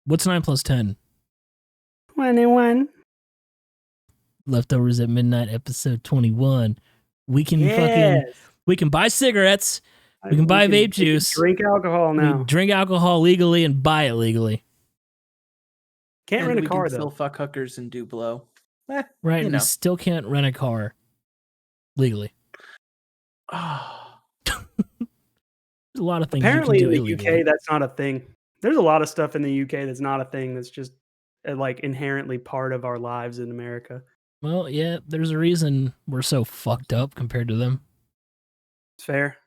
What's 9 plus 10? 21. Leftovers at Midnight, episode 21. We can we can buy cigarettes. We can buy vape juice. Drink alcohol now. We drink alcohol legally and buy it legally. Can't rent a car, though. Still fuck hookers and do blow. Right, and we still can't rent a car legally. There's a lot of things apparently you can do in the illegally. UK that's not a thing. There's a lot of stuff in the UK that's not a thing. That's just like inherently part of our lives in America. Well, yeah, there's a reason we're so fucked up compared to them. It's fair.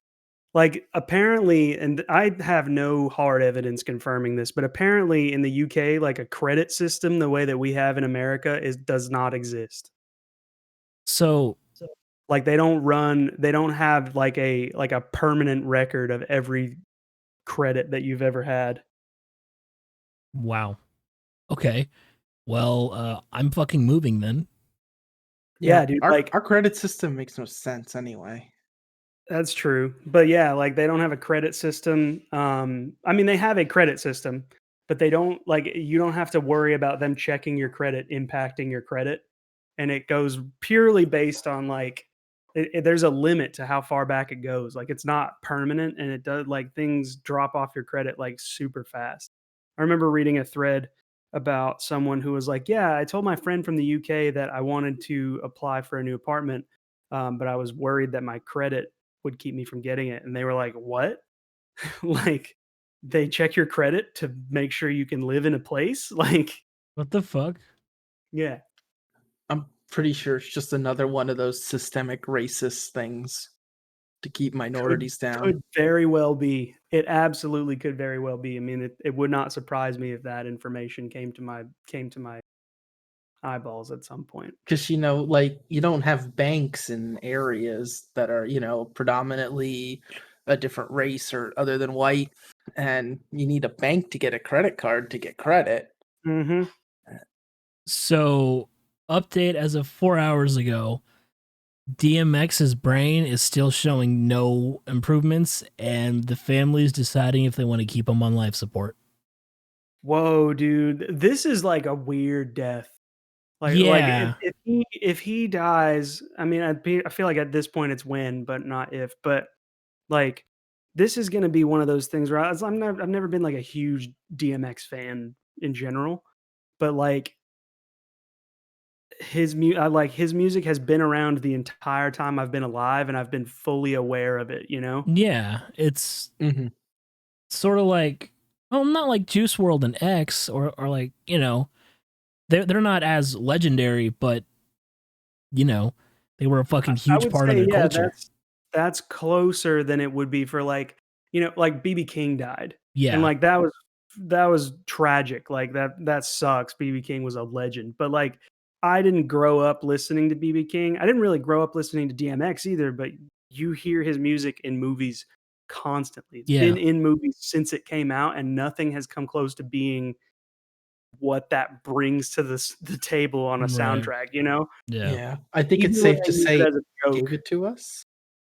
Like apparently, and I have no hard evidence confirming this, but apparently in the UK, like a credit system, the way that we have in America does not exist. So like they don't have like a permanent record of every credit that you've ever had. Wow. Okay. Well, I'm fucking moving then. Yeah, dude. Our credit system makes no sense anyway. That's true. But yeah, like they don't have a credit system. I mean, they have a credit system, but they don't you don't have to worry about them checking your credit impacting your credit. And it goes purely based on there's a limit to how far back it goes. Like it's not permanent, and it does things drop off your credit like super fast. I remember reading a thread about someone who was like, yeah, I told my friend from the UK that I wanted to apply for a new apartment, but I was worried that my credit would keep me from getting it. And they were like, what? Like they check your credit to make sure you can live in a place? Like what the fuck? Yeah. I'm pretty sure it's just another one of those systemic racist things to keep minorities down. Could very well be. It absolutely could very well be. I mean, it would not surprise me if that information came to my eyeballs at some point. Because you don't have banks in areas that are predominantly a different race or other than white, and you need a bank to get a credit card to get credit. Mm-hmm. So, update as of 4 hours ago, DMX's brain is still showing no improvements, and the family's deciding if they want to keep him on life support. Whoa, dude. This is like a weird death. If he dies, I mean, I feel like at this point it's when, but not if. But like, this is going to be one of those things where I've never been like a huge DMX fan in general, but like his music has been around the entire time I've been alive, and I've been fully aware of it. Yeah, it's sort of like, well, not like Juice WRLD and X, or like they're not as legendary, but they were a fucking huge part of their culture. That's closer than it would be for like Bhd King died. Yeah. And that was tragic. Like that sucks. Bhd King was a legend. But like I didn't grow up listening to Bhd King. I didn't really grow up listening to DMX either, but you hear his music in movies constantly. It's been in movies since it came out, and nothing has come close to being what that brings to the table on a soundtrack, Yeah. I think it's safe to say he gave it to us.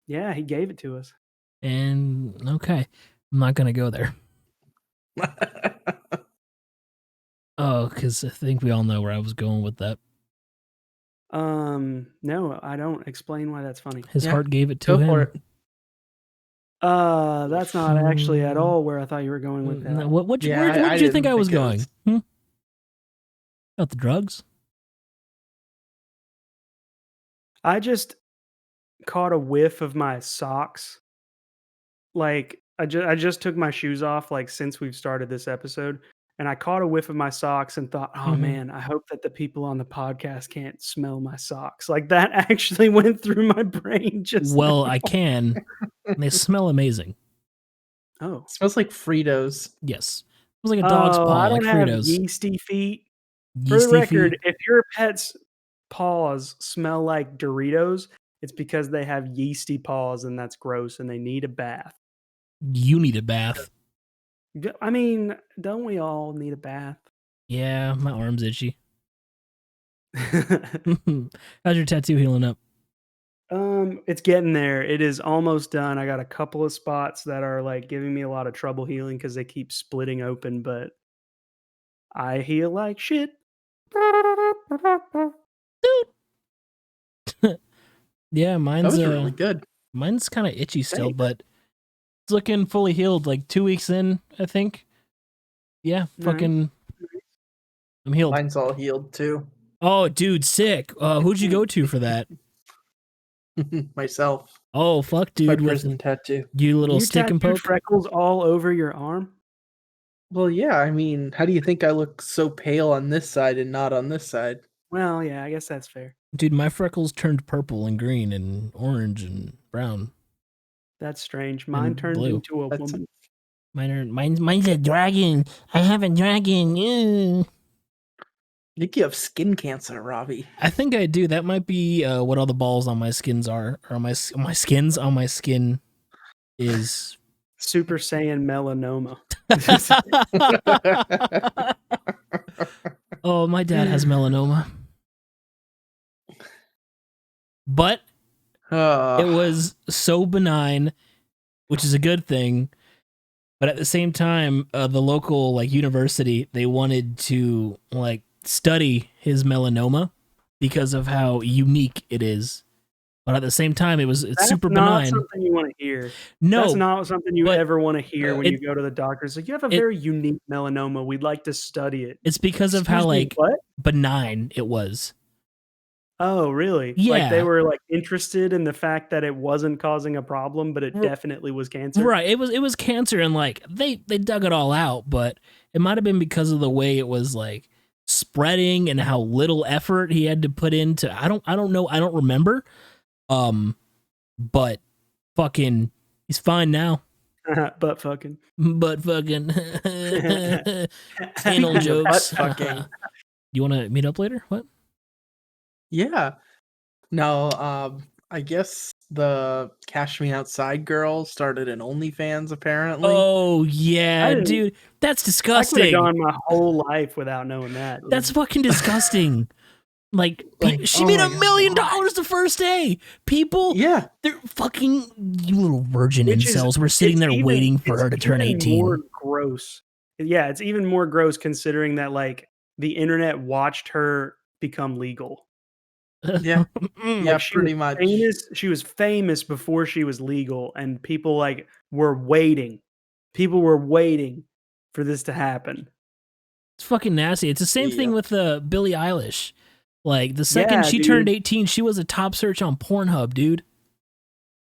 Yeah, he gave it to us. And okay, I'm not gonna go there. Oh, because I think we all know where I was going with that. No, I don't. Explain why that's funny. His heart gave it to him. That's not actually at all where I thought you were going with that. Where did you think I was going? About the drugs? I just caught a whiff of my socks. Like I just took my shoes off since we've started this episode, and I caught a whiff of my socks and thought, oh man, I hope that the people on the podcast can't smell my socks. Like that actually went through my brain just now. I can. They smell amazing. Oh. It smells like Fritos. Yes. It smells like a dog's paw, I don't have Fritos. Yeasty feet. For the record, if your pet's paws smell like Doritos, it's because they have yeasty paws, and that's gross, and they need a bath. You need a bath. I mean, don't we all need a bath? Yeah, my arm's itchy. How's your tattoo healing up? It's getting there. It is almost done. I got a couple of spots that are giving me a lot of trouble healing because they keep splitting open, but I heal like shit. Yeah, That mine's was really good. mine's kind of itchy still, Thanks. but it's looking fully healed. Like 2 weeks in, I think. Yeah, fucking, I'm healed. Mine's all healed too. Oh, dude, sick. Who'd you go to for that? Myself. Oh, fuck, My dude, with prison tattoo. you little You stick and tattooed poke. freckles all over your arm? Well, yeah, I mean, how do you think I look so pale on this side and not on this side? Well, yeah, I guess that's fair. Dude, my freckles turned purple and green and orange and brown. That's strange. Mine And turned blue. into a That's- woman. Mine's a dragon. I have a dragon. Ew. I think you have skin cancer, Robbie. I think I do. That might be what all the balls on my skins are, or my skins on my skin is. Super Saiyan melanoma. Oh, my dad has melanoma, but it was so benign, which is a good thing. But at the same time, the local university, they wanted to study his melanoma because of how unique it is. But at the same time, it's super benign. That's not something you want to hear. No, that's not something you ever want to hear when you go to the doctor. It's like, you have a very unique melanoma. We'd like to study it. It's because of how benign it was. Oh, really? Yeah. Like they were interested in the fact that it wasn't causing a problem, but it definitely was cancer. Right. It was cancer, and they dug it all out, but it might have been because of the way it was spreading and how little effort he had to put into. I don't know. I don't remember. But fucking, he's fine now. But fucking. Anal jokes. Butt fucking. You want to meet up later? What? Yeah. No, I guess the Cash Me Outside girl started an OnlyFans apparently. Oh yeah, dude, that's disgusting. I could have gone my whole life without knowing that. That's fucking disgusting. She made $1 million the first day. People, yeah, they're fucking, you little virgin incels. We're sitting there waiting for her to turn 18. More gross. Yeah, it's even more gross considering that the internet watched her become legal. Yeah, yeah, pretty much. She was famous before she was legal, and people were waiting. People were waiting for this to happen. It's fucking nasty. It's the same thing with Billie Eilish. The second she turned 18, she was a top search on Pornhub, dude.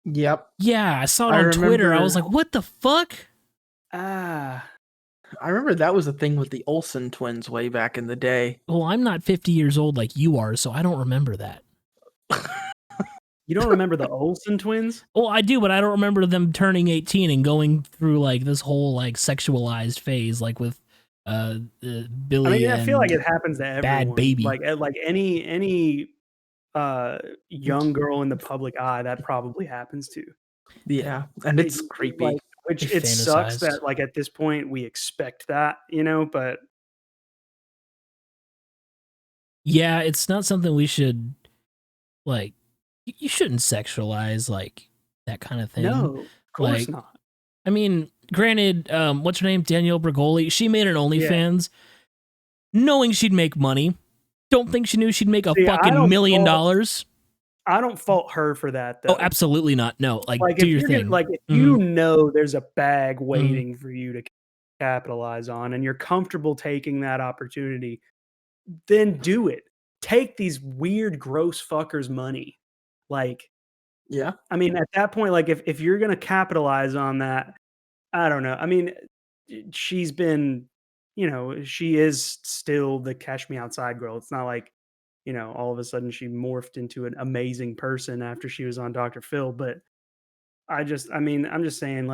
Yep. Yeah, I saw it on Twitter. I was like, what the fuck? I remember that was a thing with the Olsen twins way back in the day. Well, I'm not 50 years old like you are, so I don't remember that. You don't remember the Olsen twins? Well, I do, but I don't remember them turning 18 and going through this whole sexualized phase with Billy. I mean, I feel like it happens to everyone. Bad Baby. Any young girl in the public eye, that probably happens to. Yeah, and it's creepy. Which it sucks that at this point we expect that, but yeah, it's not something we should you shouldn't sexualize that kind of thing. No, of course not. I mean, granted, what's her name? Danielle Bregoli. She made an OnlyFans knowing she'd make money. Don't think she knew she'd make a fucking $1 million. I don't fault her for that, though. Oh, absolutely not. No, do your thing. If you know there's a bag waiting for you to capitalize on, and you're comfortable taking that opportunity, then do it. Take these weird, gross fuckers' money. Yeah. I mean, at that point, if you're gonna capitalize on that, I don't know. I mean, she's been, she is still the Cash Me Outside girl. It's not all of a sudden she morphed into an amazing person after she was on Dr. Phil. But I'm just saying,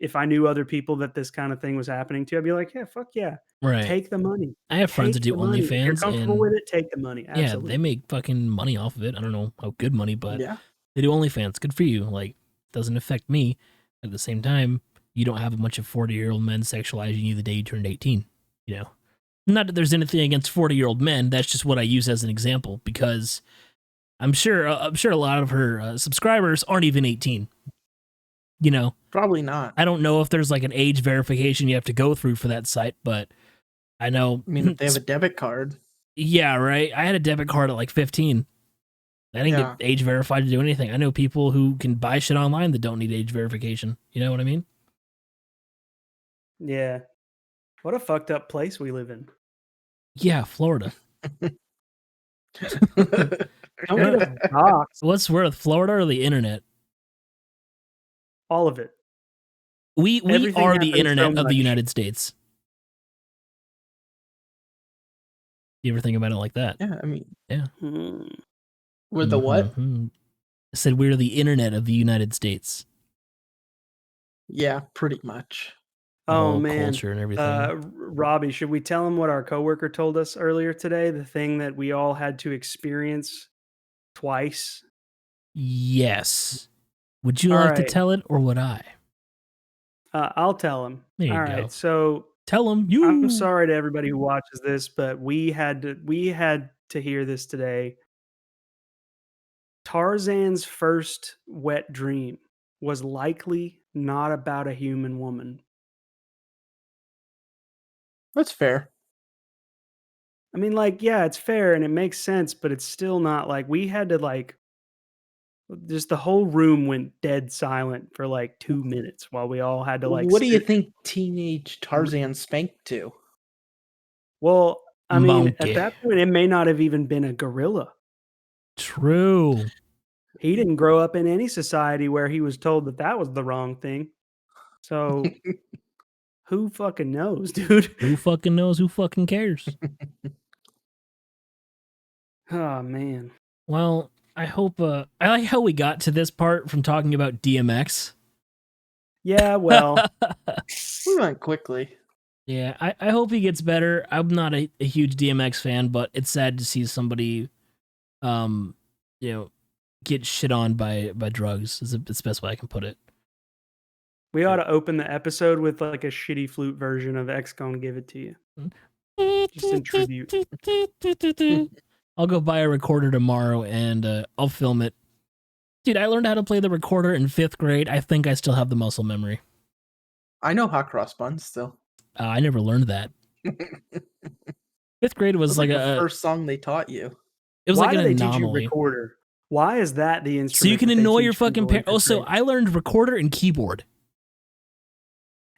if I knew other people that this kind of thing was happening to, I'd be like, yeah, fuck yeah. Right. Take the money. I have friends that do OnlyFans. If you're comfortable with it, take the money. Absolutely. Yeah, they make fucking money off of it. I don't know how good money, but yeah, they do OnlyFans. Good for you. Doesn't affect me. At the same time, you don't have a bunch of 40-year-old men sexualizing you the day you turned 18. Not that there's anything against 40-year-old men. That's just what I use as an example because I'm sure a lot of her subscribers aren't even 18. Probably not. I don't know if there's an age verification you have to go through for that site, but I know. I mean, if they have a debit card. Yeah, right. I had a debit card at like 15. I didn't get age verified to do anything. I know people who can buy shit online that don't need age verification. You know what I mean? Yeah. What a fucked up place we live in. Yeah, Florida. Don't get us doxxed. What's worse, Florida or the internet? All of it. We Everything are the happens so internet of the much. United States. You ever think about it like that? Yeah, I mean, Yeah. We're the what? I said we're the internet of the United States. Yeah, pretty much. The Oh whole man, culture and everything. Robbie, should we tell him what our coworker told us earlier today? The thing that we all had to experience twice. Yes. Would you All like to right. tell it, or would I? I'll tell him. There you All go. right. So Tell him. You. I'm sorry to everybody who watches this, but we had to hear this today. Tarzan's first wet dream was likely not about a human woman. That's fair. I mean, like, yeah, it's fair and it makes sense, but it's still not like we had to like just the whole room went dead silent for like 2 minutes while we all had to like What do you sit. think teenage Tarzan spanked to? Well, I mean, Monkey. at that point, it may not have even been a gorilla. True. He didn't grow up in any society where he was told that that was the wrong thing. So who fucking knows, dude? Who fucking knows? Who fucking cares? Oh man. Well, I hope. I like how we got to this part from talking about DMX. Yeah, well, We went quickly. Yeah, I hope he gets better. I'm not a huge DMX fan, but it's sad to see somebody, get shit on by drugs. Is the best way I can put it. we ought to open the episode with like a shitty flute version of X Gonna Give It to You. Just in tribute. I'll go buy a recorder tomorrow and I'll film it. Dude, I learned how to play the recorder in 5th grade. I think I still have the muscle memory. I know hot cross buns still. I never learned that. 5th grade was That's like the first song they taught you. It was Why like an do they teach you anomaly. recorder? Why is that the instrument? So you can that they annoy your teach people fucking in parents. fifth Also, grade? I learned recorder and keyboard.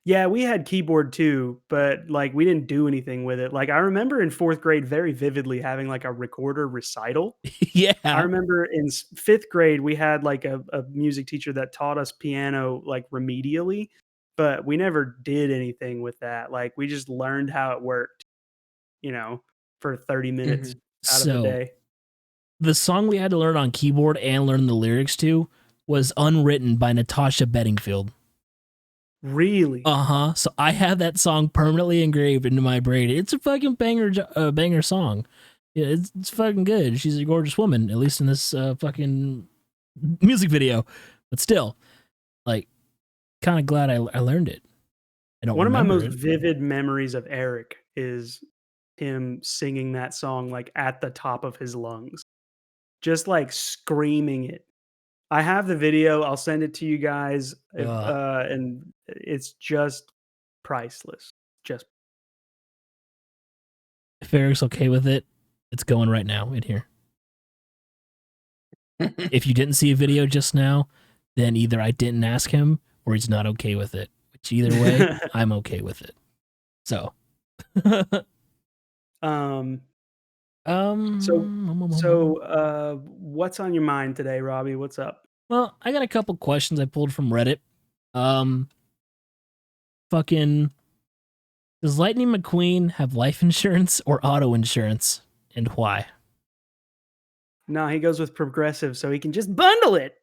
Yeah, we had keyboard too, but like we didn't do anything with it. Like I remember in 4th grade very vividly having like a recorder recital. Yeah. I remember in 5th grade we had like a music teacher that taught us piano like remedially, but we never did anything with that. Like we just learned how it worked, for 30 minutes out of the day. The song we had to learn on keyboard and learn the lyrics to was Unwritten by Natasha Bedingfield. Really? So I have that song permanently engraved into my brain. It's a fucking banger song. Yeah, it's fucking good. She's a gorgeous woman, at least in this fucking music video. But still, like, kind of glad I learned it. I don't. One of my most it. vivid memories of Eric is him singing that song like at the top of his lungs, just like screaming it. I have the video. I'll send it to you guys, and it's just priceless. Just if Eric's okay with it, it's going right now in here. If you didn't see a video just now, then either I didn't ask him or he's not okay with it. Which either way, I'm okay with it. So, what's on your mind today, Robbie? What's up? Well, I got a couple questions I pulled from Reddit. Fucking, does Lightning McQueen have life insurance or auto insurance, and why? No, he goes with Progressive, so he can just bundle it.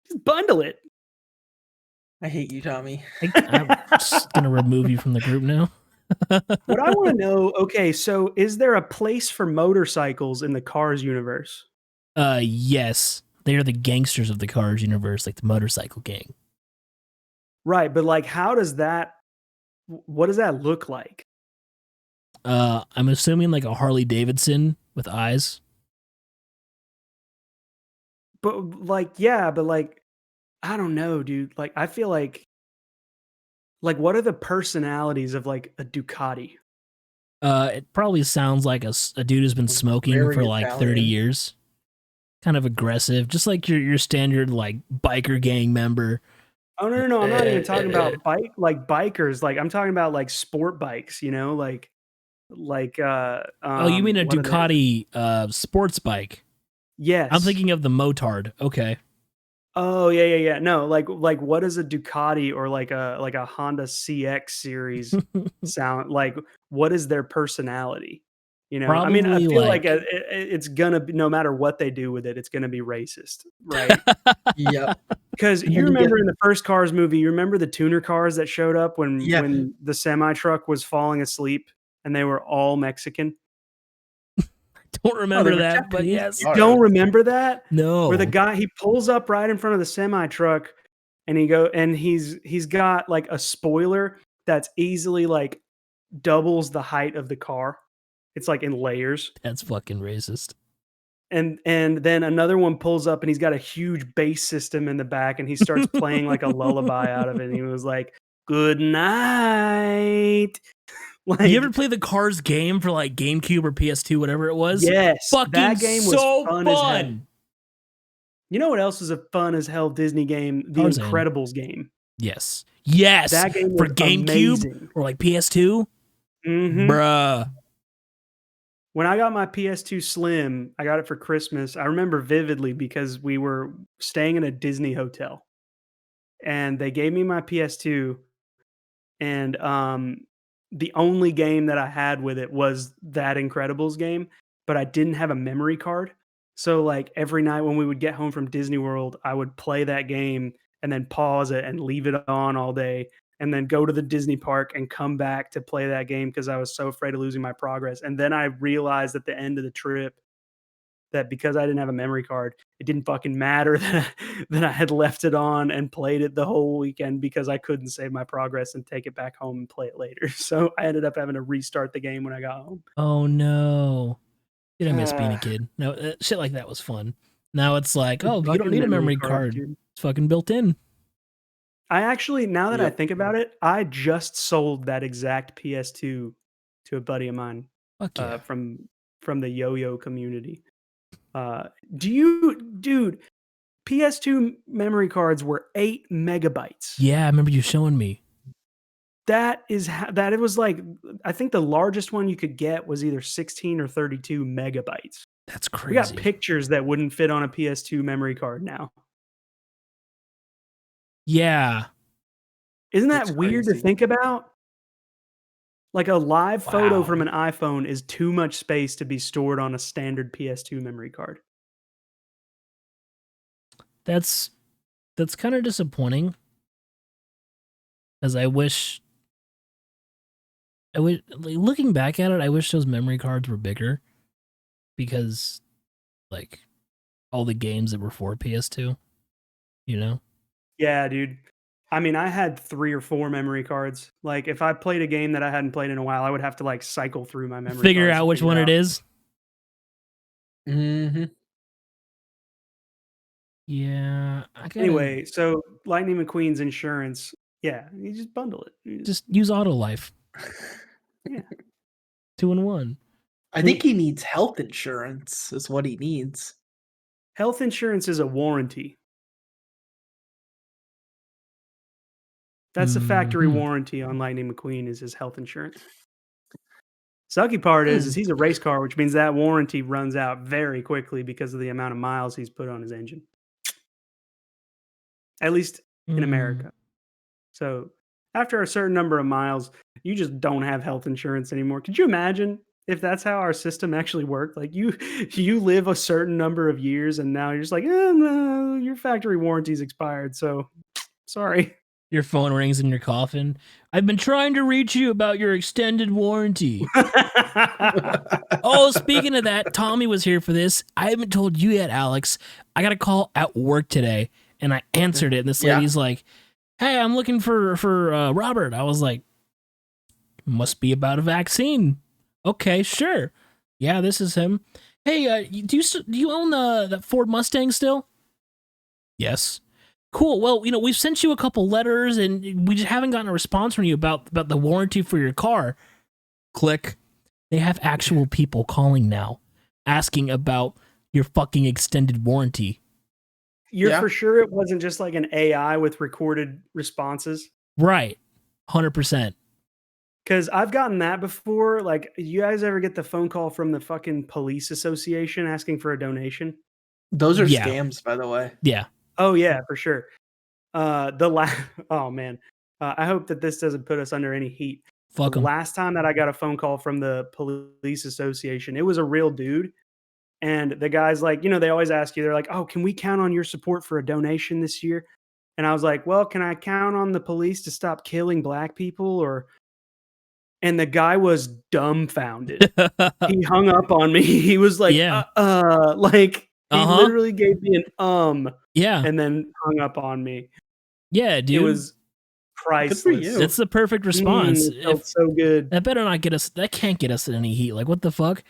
Just bundle it. I hate you, Tommy. I'm just gonna remove you from the group now. What I want to know, okay, so is there a place for motorcycles in the Cars universe? Yes. They are the gangsters of the Cars universe, like the motorcycle gang. Right, but like what does that look like? I'm assuming like a Harley Davidson with eyes. But, I don't know, dude. Like, I feel like, Like, what are the personalities of like a Ducati? It probably sounds like a dude who's been smoking Very for like 30 Italian. years. Kind of aggressive, just like your standard like biker gang member. Oh no, I'm not even talking about bikers. Like I'm talking about like sport bikes, you know, like Oh, you mean a what are they? Ducati sports bike? I'm Yes. thinking of the Motard. Okay. Oh yeah. No, like what does a Ducati or like a Honda CX series sound like? What is their personality? You know, I mean, I Probably feel like like it's gonna be, no matter what they do with it, it's gonna be racist, right? Yep. Because And you then you get remember in the first Cars movie, you remember the tuner cars that showed up yeah, when the semi truck was falling asleep and they were all Mexican. don't oh, they remember were that, but Japanese yes. You don't cars. remember that? Where the No. guy he pulls up right in front of the semi truck and he's got like a spoiler that's easily like doubles the height of the car. It's like in layers. That's fucking racist. And then another one pulls up and he's got a huge bass system in the back and he starts playing like a lullaby out of it. And he was like, "Good night." You ever Like, play the Cars game for like GameCube or PS2, whatever it was? yes, Fucking that game was so fun as hell. fun. You know what else is a fun as hell Disney game? The Tarzan. Incredibles game. Yes. Yes. That game For was GameCube amazing. or like PS2. Mhm. Bruh. When I got my PS2 Slim, I got it for Christmas. I remember vividly because we were staying in a Disney hotel and they gave me my PS2 and the only game that I had with it was that Incredibles game, but I didn't have a memory card. So like every night when we would get home from Disney World, I would play that game and then pause it and leave it on all day and then go to the Disney park and come back to play that game because I was so afraid of losing my progress. And then I realized at the end of the trip that because I didn't have a memory card, it didn't fucking matter that I had left it on and played it the whole weekend because I couldn't save my progress and take it back home and play it later. So I ended up having to restart the game when I got home. Oh no. Dude, I miss being a Ah, kid. No, shit like that was fun. Now it's like, the oh, you don't fucking need a memory memory cards, card. dude. It's fucking built in. I actually, now that I Yep. think about it, I just sold that exact PS2 to a buddy of mine Fuck uh, yeah. from from the yo-yo community. Do you, dude? PS2 memory cards were 8 megabytes. Yeah, I remember you showing me. That it was like I think the largest one you could get was either 16 or 32 megabytes. That's We got crazy. pictures that wouldn't fit on a PS2 memory card now. Yeah. Isn't It's that weird to crazy. think about? Like a live photo Wow. from an iPhone is too much space to be stored on a standard PS2 memory card. That's kind of disappointing. As I wish like, looking back at it, I wish those memory cards were bigger because like all the games that were for PS2, you know? Yeah, dude. I mean, I had 3 or 4 memory cards. Like if I played a game that I hadn't played in a while, I would have to like cycle through my memory Figure cards to out which figure one it out. is. Mhm. Yeah, I gotta Anyway, so Lightning McQueen's insurance, yeah, you just bundle it. just use Autolife. Yeah. 2-in-1. I think he needs health insurance is what he needs. Health insurance is a warranty. That's the factory Mhm. warranty on Lightning McQueen is his health insurance. Sucky part is he's a race car, which means that warranty runs out very quickly because of the amount of miles he's put on his engine. At least in Mm. America. So after a certain number of miles, you just don't have health insurance anymore. Could you imagine if that's how our system actually worked? Like you live a certain number of years and now you're just like, no, your factory warranty's expired. So sorry. Your phone rings in your coffin. I've been trying to reach you about your extended warranty. Oh, speaking of that, Tommy was here for this. I haven't told you yet, Alex. I got a call at work today, and I answered it. And this Yeah. lady's like, "Hey, I'm looking for Robert." I was like, "Must be about a vaccine." Okay, sure. Yeah, this is him. Hey, do you own that Ford Mustang still? Yes. Cool. Well, we've sent you a couple letters and we just haven't gotten a response from you about the warranty for your car. Click. They have actual people calling now asking about your fucking extended warranty. You're for sure it wasn't just like an AI with recorded responses? Right. 100%. Because I've gotten that before. Like, you guys ever get the phone call from the fucking police association asking for a donation? Those are Yeah. scams, by the way. Yeah. Oh, yeah, for sure. Oh, man. I hope that this doesn't put us under any heat. Fuck The 'em. last time that I got a phone call from the police association, it was a real dude. And the guy's like, they always ask you, they're like, oh, can we count on your support for a donation this year? And I was like, well, can I count on the police to stop killing black people? And the guy was dumbfounded. He hung up on me. He was like, Yeah. like he literally gave me an Yeah. and then hung up on me. Yeah, dude. It was priceless. Good for you. It's the perfect response. It felt so good. That better not get us. That can't get us in any heat. Like, what the fuck?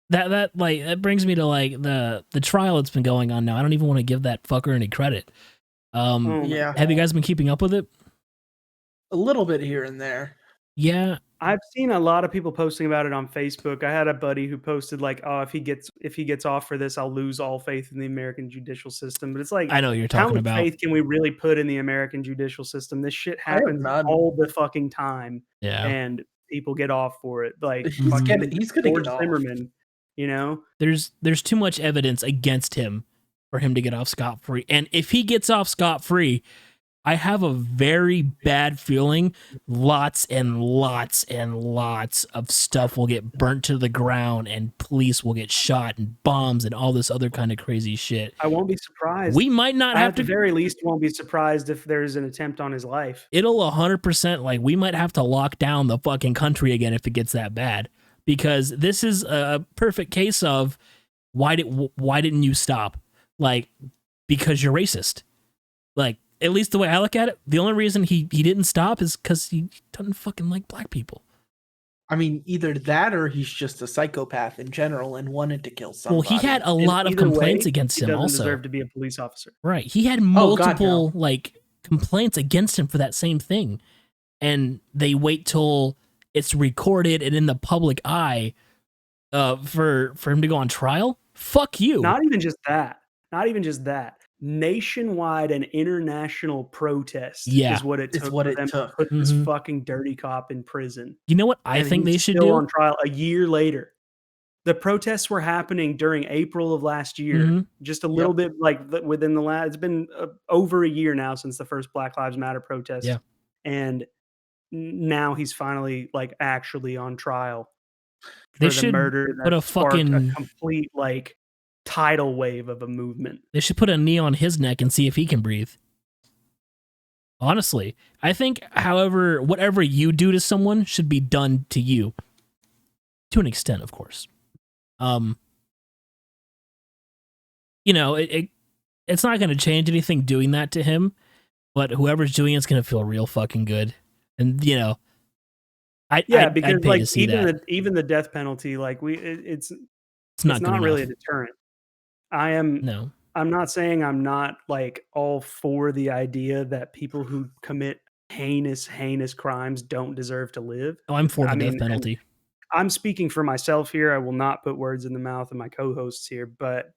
That brings me to like the trial that's been going on now. I don't even want to give that fucker any credit. Yeah. Have you guys been keeping up with it? A little bit here and there. Yeah. I've seen a lot of people posting about it on Facebook. I had a buddy who posted like, "Oh, if he gets off for this, I'll lose all faith in the American judicial system." But it's like, I know what you're how talking much about. faith can we really put in the American judicial system? This shit happens all the fucking time, and people get off for it. Like he's gonna George get off. Zimmerman, There's too much evidence against him for him to get off scot-free. And if he gets off scot-free, I have a very bad feeling lots and lots and lots of stuff will get burnt to the ground and police will get shot and bombs and all this other kind of crazy shit. I won't be surprised. We might not have at the very least won't be surprised if there's an attempt on his life. It'll 100% like we might have to lock down the fucking country again if it gets that bad, because this is a perfect case of why didn't you stop? Like, because you're racist. Like, at least the way I look at it, the only reason he didn't stop is because he doesn't fucking like black people. I mean, either that or he's just a psychopath in general and wanted to kill somebody. Well, he had a lot of complaints against him. He also deserve to be a police officer, right? He had multiple like complaints against him for that same thing, and they wait till it's recorded and in the public eye, for him to go on trial. Fuck you. Not even just that. Nationwide and international protest is what it took for them to put this fucking dirty cop in prison. You know what I think they should do? Still on trial a year later. The protests were happening during April of last year. Just a little bit like within the last. It's been over a year now since the first Black Lives Matter protest. Yeah, and now he's finally like actually on trial. They for should the murder put a fucking a complete like tidal wave of a movement. They should put a knee on his neck and see if he can breathe. Honestly, I think, however, whatever you do to someone should be done to you, to an extent, of course. It's not going to change anything doing that to him, but whoever's doing it's going to feel real fucking good. And because like even the death penalty, like it's not really a deterrent. I'm not saying I'm not like all for the idea that people who commit heinous crimes don't deserve to live. Oh, I'm for the death penalty. I'm speaking for myself here. I will not put words in the mouth of my co-hosts here, but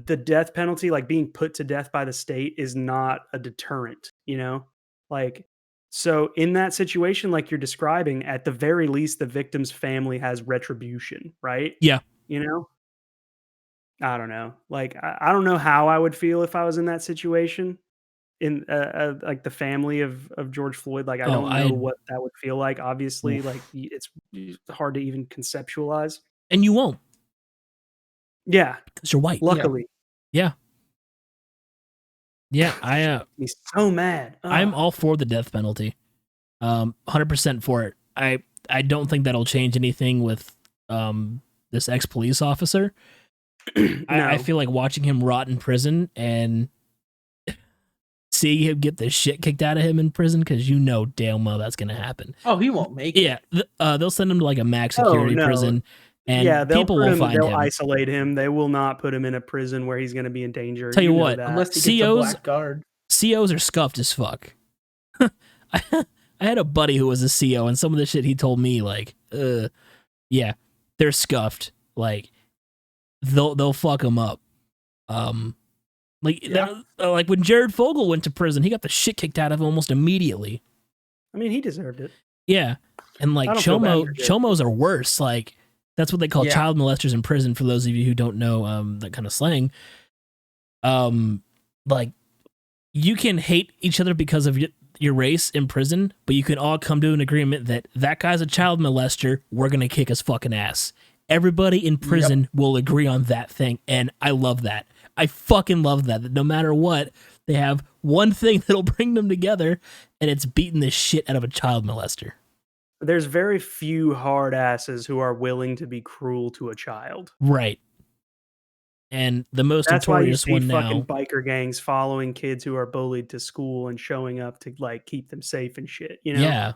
the death penalty, like being put to death by the state, is not a deterrent, Like, so in that situation, like you're describing, at the very least, the victim's family has retribution, right? Yeah. I don't know. Like, I don't know how I would feel if I was in that situation, in like the family of George Floyd. Like, I don't know what that would feel like. Obviously, like it's hard to even conceptualize. And you won't. Yeah, because you're white. Luckily. Yeah. He's so mad. I'm all for the death penalty. 100% for it. I don't think that'll change anything with this ex-police officer. No. I feel like watching him rot in prison and seeing him get the shit kicked out of him in prison, because damn well that's gonna happen. Oh, he won't make it. Yeah, they'll send him to like a max security prison, And Yeah, people will find they'll him. isolate him. They will not put him in a prison where he's going to be in danger. Tell you know what, that. Unless he gets a black guard. COs are scuffed as fuck. I had a buddy who was a CO, and some of the shit he told me, like, yeah, they're scuffed. Like, they'll fuck him up. Like when Jared Fogle went to prison, he got the shit kicked out of him almost immediately. I mean, he deserved it. Yeah, and like chomos are worse. Like, that's what they call child molesters in prison. For those of you who don't know that kind of slang, like, you can hate each other because of your race in prison, but you can all come to an agreement that that guy's a child molester. We're gonna kick his fucking ass. Everybody in prison will agree on that thing, and I love that. I fucking love that. That no matter what, they have one thing that'll bring them together, and it's beating the shit out of a child molester. There's very few hard asses who are willing to be cruel to a child. Right. And the most notorious one now. That's why you see fucking biker gangs following kids who are bullied to school and showing up to like keep them safe and shit. You know? Yeah.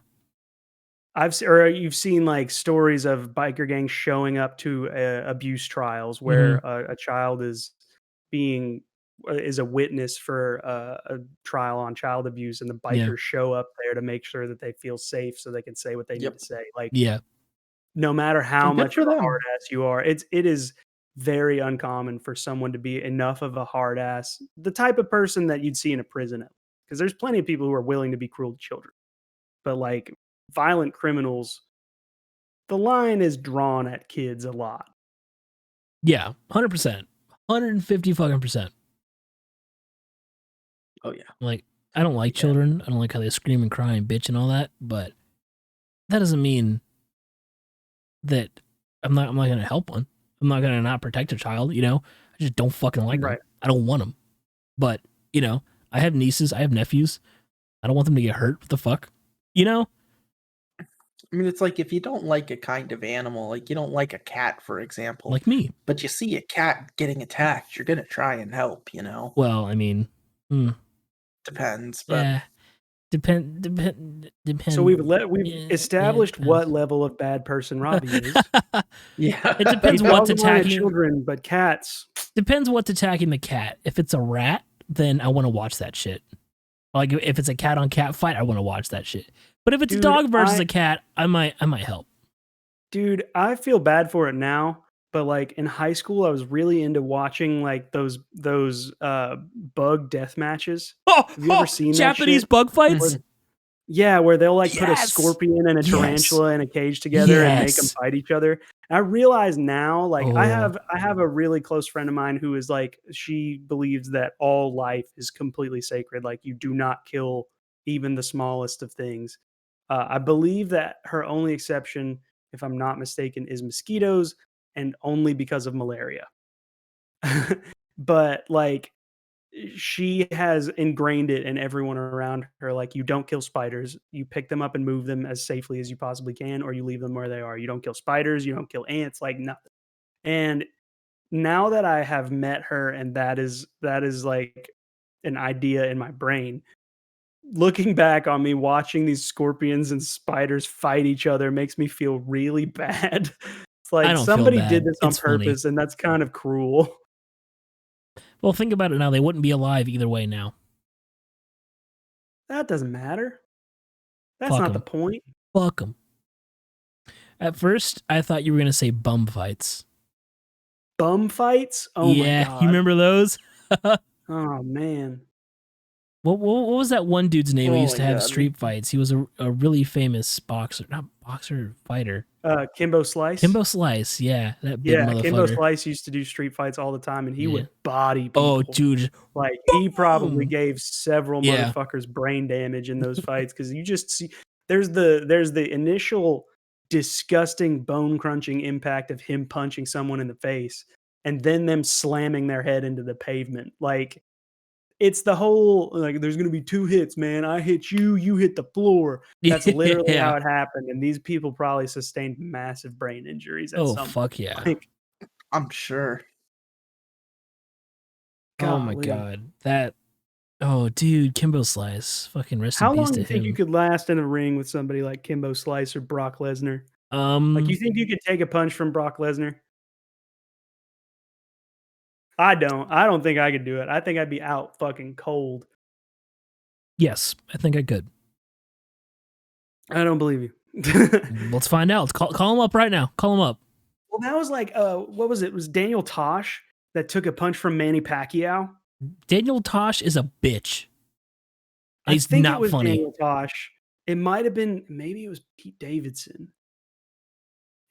You've seen like stories of biker gangs showing up to abuse trials where a child is a witness for a trial on child abuse, and the bikers show up there to make sure that they feel safe so they can say what they need to say. Like, no matter how much of a hard ass you are, it is very uncommon for someone to be enough of a hard ass, the type of person that you'd see in a prison, because there's plenty of people who are willing to be cruel to children, but like violent criminals, the line is drawn at kids a lot. Yeah, 100%, 150 fucking percent. Oh yeah. Like, I don't like children. I don't like how they scream and cry and bitch and all that, but that doesn't mean that I'm not going to help one. I'm not going to not protect a child, you know? I just don't fucking like them. I don't want them. But, you know, I have nieces, I have nephews. I don't want them to get hurt. What the fuck? You know? I mean, it's like if you don't like a kind of animal, like you don't like a cat, for example. Like me. But you see a cat getting attacked, you're going to try and help, you know? Well, I mean... Depends, but... Yeah. Depends. So we've established what level of bad person Robbie is. It depends what's attacking children, but cats. Depends what's attacking the cat. If it's a rat, then I want to watch that shit. Like if it's a cat on cat fight, I want to watch that shit. But if it's a dog versus a cat, I might help. Dude, I feel bad for it now, but like in high school, I was really into watching like those bug death matches. Have you ever seen Japanese bug fights? Where they'll like put a scorpion and a tarantula in a cage together and make them fight each other. And I realize now, like I have a really close friend of mine who is like, she believes that all life is completely sacred. Like you do not kill even the smallest of things. I believe that her only exception, if I'm not mistaken, is mosquitoes, and only because of malaria. But like she has ingrained it in everyone around her. Like, you don't kill spiders. You pick them up and move them as safely as you possibly can, or you leave them where they are. You don't kill spiders. You don't kill ants, like nothing. And now that I have met her, and that is like an idea in my brain, looking back on me watching these scorpions and spiders fight each other makes me feel really bad. It's like somebody did this on purpose, and that's kind of cruel. Well, think about it now. They wouldn't be alive either way now. That doesn't matter. That's not the point. Fuck them. At first, I thought you were going to say bum fights. Bum fights? Oh my God. You remember those? Oh, man. What was that one dude's name who used to have street fights? He was a really famous boxer. Not boxer, fighter. Kimbo Slice? Kimbo Slice, yeah. That big motherfucker. Kimbo Slice used to do street fights all the time, and he would body people. Oh, dude. Like, he probably gave several motherfuckers brain damage in those fights, because you just see... There's the initial disgusting bone-crunching impact of him punching someone in the face, and then them slamming their head into the pavement. Like... It's the whole, like, there's going to be 2 hits, man. I hit you, you hit the floor. That's literally how it happened. And these people probably sustained massive brain injuries at some point. Fuck yeah. Like, I'm sure. Oh my God. Dude, Kimbo Slice. Fucking rest in peace to him. How long do you think you could last in a ring with somebody like Kimbo Slice or Brock Lesnar? Like, Um, you think you could take a punch from Brock Lesnar? I don't. I don't think I could do it. I think I'd be out fucking cold. yes, I think I could. I don't believe you. Let's find out. Let's call him up right now. Call him up. Well, that was like, what was it? It was Daniel Tosh that took a punch from Manny Pacquiao? Daniel Tosh is a bitch. And I he's think it not was funny. Daniel Tosh. It might have been, maybe it was Pete Davidson.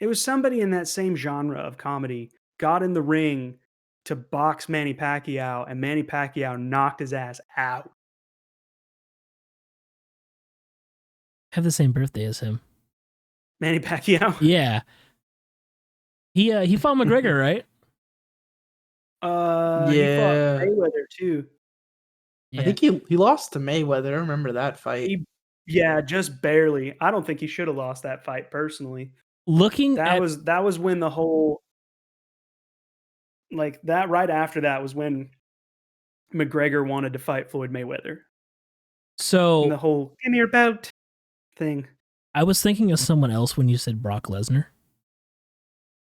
It was somebody in that same genre of comedy got in the ring to box Manny Pacquiao, and Manny Pacquiao knocked his ass out. Have the same birthday as him. Manny Pacquiao. Yeah. He fought McGregor, right? He fought Yeah. Mayweather too. Yeah. I think he lost to Mayweather. I remember that fight. Yeah, just barely. I don't think he should have lost that fight personally. Looking That at was when the whole, like, that right after that was when McGregor wanted to fight Floyd Mayweather. And the so whole "give me your belt" thing. I was thinking of someone else when you said Brock Lesnar.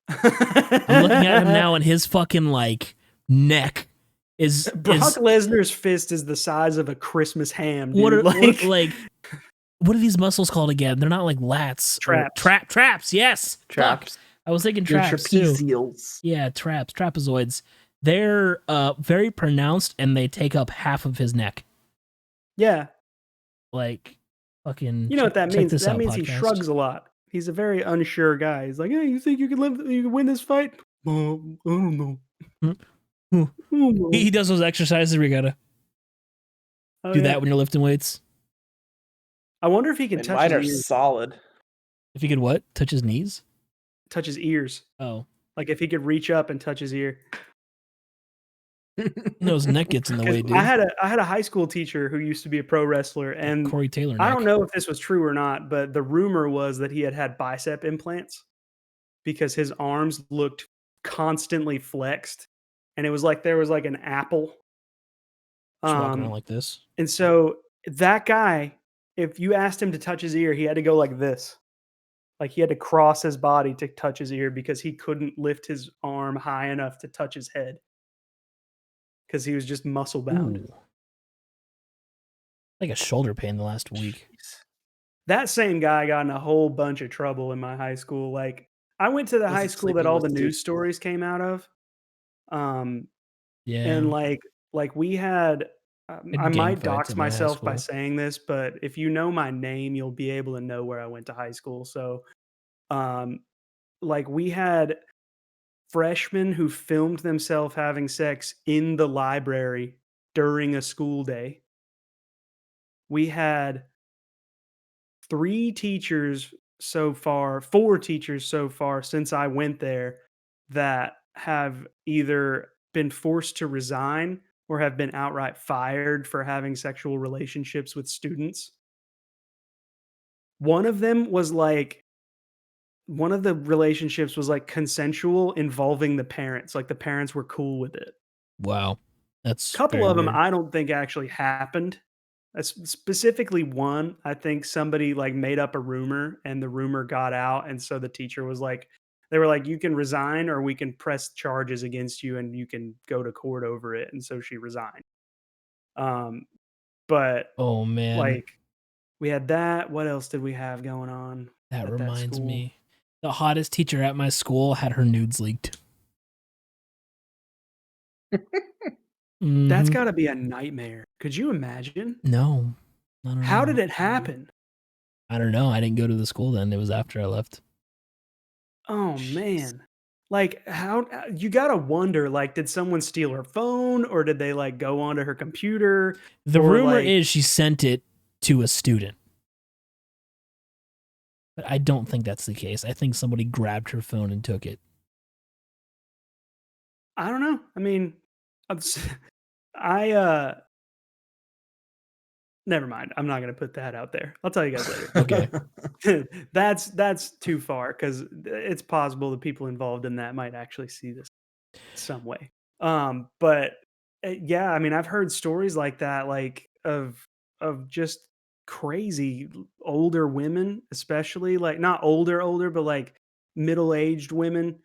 I'm looking at him now, and his fucking like neck is Brock Lesnar's fist is the size of a Christmas ham, dude. what are like, what are these muscles called again? They're not like lats. Traps. Traps. Yes. Traps. Fuck. I was thinking Your traps too. trapezials. Yeah, trapezoids. They're very pronounced, and they take up half of his neck. yeah. Like, fucking. You know what that check means? this That out, means he podcast. shrugs a lot. He's a very unsure guy. He's like, "Hey, you think you can win this fight?" I don't know. Hmm. I don't know. He does those exercises where you gotta Oh, do yeah. that when you're lifting weights. I wonder if he can And touch mine his are ears. solid. If he could what? Touch his knees? Touch his ears. Oh. Like if he could reach up and touch his ear. No, his neck gets in the 'Cause way, dude. I had a high school teacher who used to be a pro wrestler, and Corey Taylor I neck. don't know if this was true or not, but the rumor was that he had bicep implants because his arms looked constantly flexed, and it was like there was like an apple. Just walk around like this. And so that guy, if you asked him to touch his ear, he had to go like this. Like he had to cross his body to touch his ear because he couldn't lift his arm high enough to touch his head because he was just muscle bound. Ooh. Like a shoulder pain the last week. That same guy got in a whole bunch of trouble in my high school. Like I went to the Was high it school that sleeping all with the two? news stories came out of. Yeah. And like we had I gang might fights dox at my high myself by school. saying this, but if you know my name, you'll be able to know where I went to high school. So like we had freshmen who filmed themselves having sex in the library during a school day. We had 4 teachers so far since I went there that have either been forced to resign or have been outright fired for having sexual relationships with students. One of them was like one of the relationships was like consensual involving the parents. Like the parents were cool with it. Wow. That's Couple very of them weird. I don't think actually happened. Specifically one, I think somebody like made up a rumor and the rumor got out, and so the teacher was like, they were like, "You can resign or we can press charges against you and you can go to court over it." And so she resigned. Um, but Oh man. like we had that. What else did we have going on That at that reminds school? me. The hottest teacher at my school had her nudes leaked. That's Mhm. got to be a nightmare. Could you imagine? No. I don't How know. did it happen? I don't know. I didn't go to the school then. It was after I left. Oh Jeez. man. Like how you got to wonder, like did someone steal her phone or did they like go onto her computer? The Or, rumor like- is she sent it to a student. But I don't think that's the case. I think somebody grabbed her phone and took it. I don't know. I mean, I never mind. I'm not going to put that out there. I'll tell you guys later. Okay. That's too far cuz it's possible the people involved in that might actually see this some way. But yeah, I mean, I've heard stories like that, like of just crazy older women, especially like not older, but like middle-aged women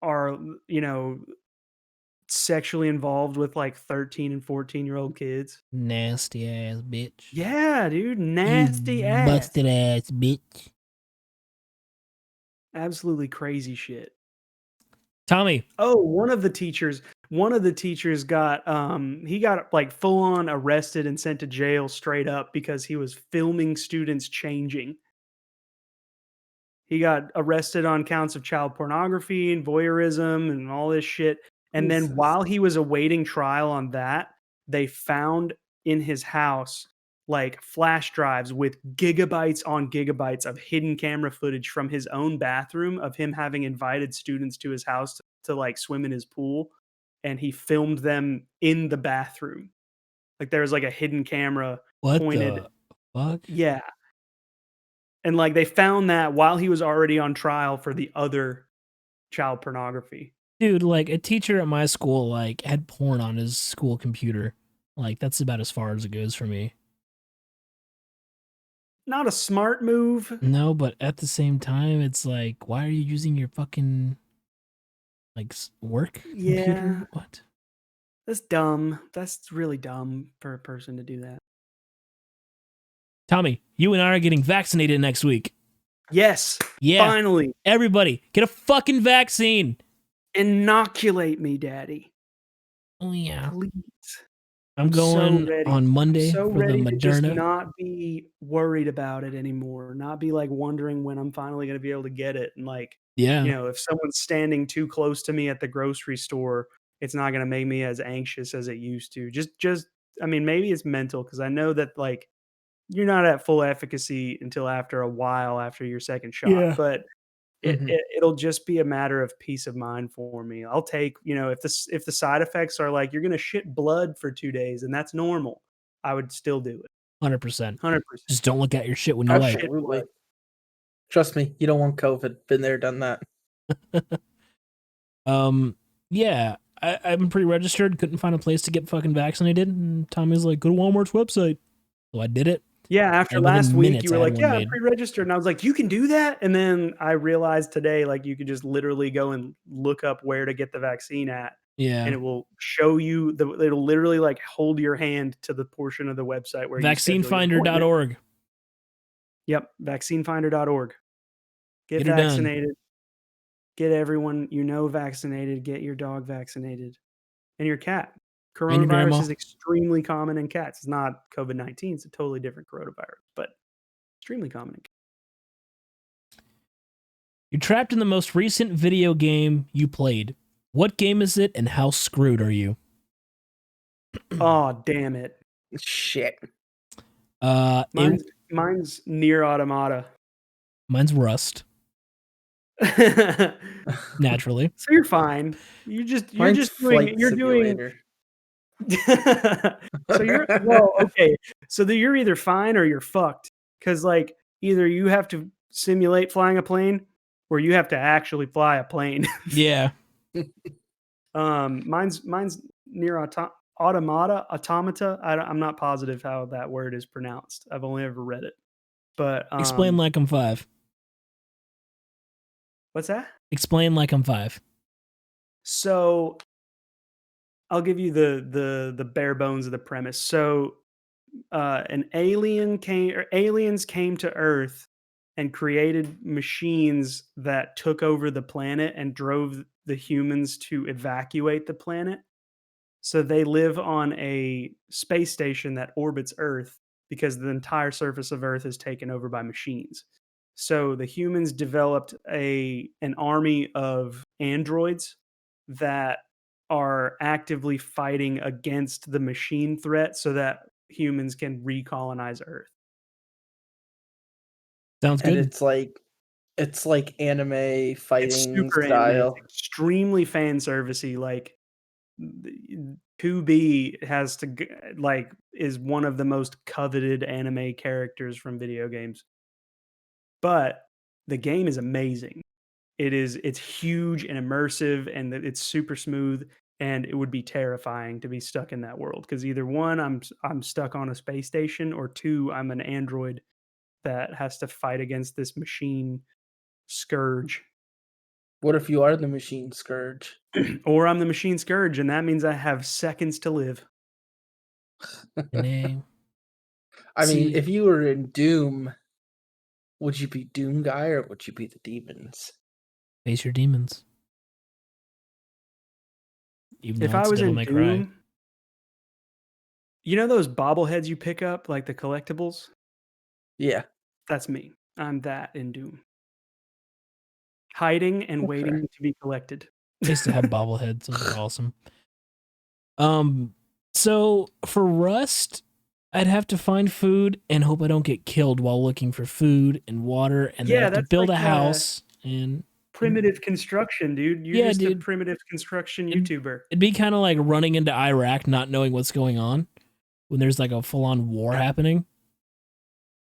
are, you know, sexually involved with like 13 and 14-year-old kids. Nasty ass bitch. Yeah, dude, You nasty ass. busted ass bitch. Absolutely crazy shit. Tommy. Oh, one of the teachers got he got like full on arrested and sent to jail straight up because he was filming students changing. He got arrested on counts of child pornography and voyeurism and all this shit. And then Jesus. while he was awaiting trial on that, they found in his house like flash drives with gigabytes on gigabytes of hidden camera footage from his own bathroom of him having invited students to his house to like swim in his pool. And he filmed them in the bathroom. Like there was like a hidden camera What pointed. the fuck? Yeah. And like they found that while he was already on trial for the other child pornography. Dude, like a teacher at my school like had porn on his school computer. Like that's about as far as it goes for me. Not a smart move. No, but at the same time, it's like, why are you using your fucking like work computer? Yeah, What? that's dumb. That's really dumb for a person to do that. Tommy, you and I are getting vaccinated next week. Yes, Yeah, finally. everybody, get a fucking vaccine. Inoculate me, daddy. Oh yeah, Please. I'm So going ready. on Monday So for the ready to just Moderna. not be worried about it anymore. Not be like wondering when I'm finally going to be able to get it. And like, Yeah, you know, if someone's standing too close to me at the grocery store, it's not going to make me as anxious as it used to. I mean, maybe it's mental because I know that like you're not at full efficacy until after a while after your second shot, yeah, but Mhm. it'll just be a matter of peace of mind for me. I'll take, you know, if the side effects are like you're gonna shit blood for 2 days and that's normal, I would still do it. 100%. 100%. Just don't look at your shit when you I'll wipe. shit Absolutely. blood. Trust me, you don't want COVID. Been there, done that. Yeah, I'm pre-registered. Couldn't find a place to get fucking vaccinated. And Tommy's like, go to Walmart's website. So I did it, Yeah, after and last within week, you minutes, I were had like, one "Yeah, I'm made. pre-registered," and I was like, "You can do that?" And then I realized today, like, you could just literally go and look up where to get the vaccine at, and Yeah, it will show you it'll literally, like, hold your hand to the portion of the website where you schedule your appointment. vaccinefinder.org. Yep, vaccinefinder.org. Get Get her done. vaccinated. Get everyone you know vaccinated. Get your dog vaccinated and your cat. And your Coronavirus grandma. is extremely common in cats. It's not COVID-19. It's a totally different coronavirus, but extremely common in cats. You're trapped in the most recent video game you played. What game is it, and how screwed are you? Oh, damn it. Shit. Uh, it, Mine's Near Automata. mine's Rust. So Naturally, you're fine. You're Mine's just doing Flight you're doing Simulator. so you're well, okay. So you're either fine or you're fucked. Because like either you have to simulate flying a plane or you have to actually fly a plane. yeah. Mine's near automata. I'm not positive how that word is pronounced. I've only ever read it. But Explain like I'm 5. what's that? Explain like I'm 5. So I'll give you the bare bones of the premise. So aliens came to Earth and created machines that took over the planet and drove the humans to evacuate the planet. So they live on a space station that orbits Earth because the entire surface of Earth is taken over by machines. So the humans developed an army of androids that are actively fighting against the machine threat so that humans can recolonize Earth. Sounds And good. it's like anime It's fighting super anime. It's style. extremely fan servicey. Like 2B has to like is one of the most coveted anime characters from video games. But the game is amazing. It's huge and immersive and it's super smooth. and it would be terrifying to be stuck in that world because either one, I'm stuck on a space station, or two, I'm an android that has to fight against this machine scourge. What if you are the machine scourge? Or I'm the machine scourge, and that means I have seconds to live. And I mean, see, if you were in Doom, would you be Doom guy or would you be the demons? face your demons. Even If though I it's was Devil in May Cry. Doom, you know those bobbleheads you pick up, like the collectibles? Yeah. That's me. I'm that in Doom. Hiding and Okay. waiting to be collected. I used to have bobbleheads. Those are awesome. So for Rust, I'd have to find food and hope I don't get killed while looking for food and water, and then I Yeah, have to that's build like a house and primitive construction, dude. You're yeah, just a dude. primitive construction It'd- YouTuber. It'd be kind of like running into Iraq, not knowing what's going on when there's like a full-on war happening.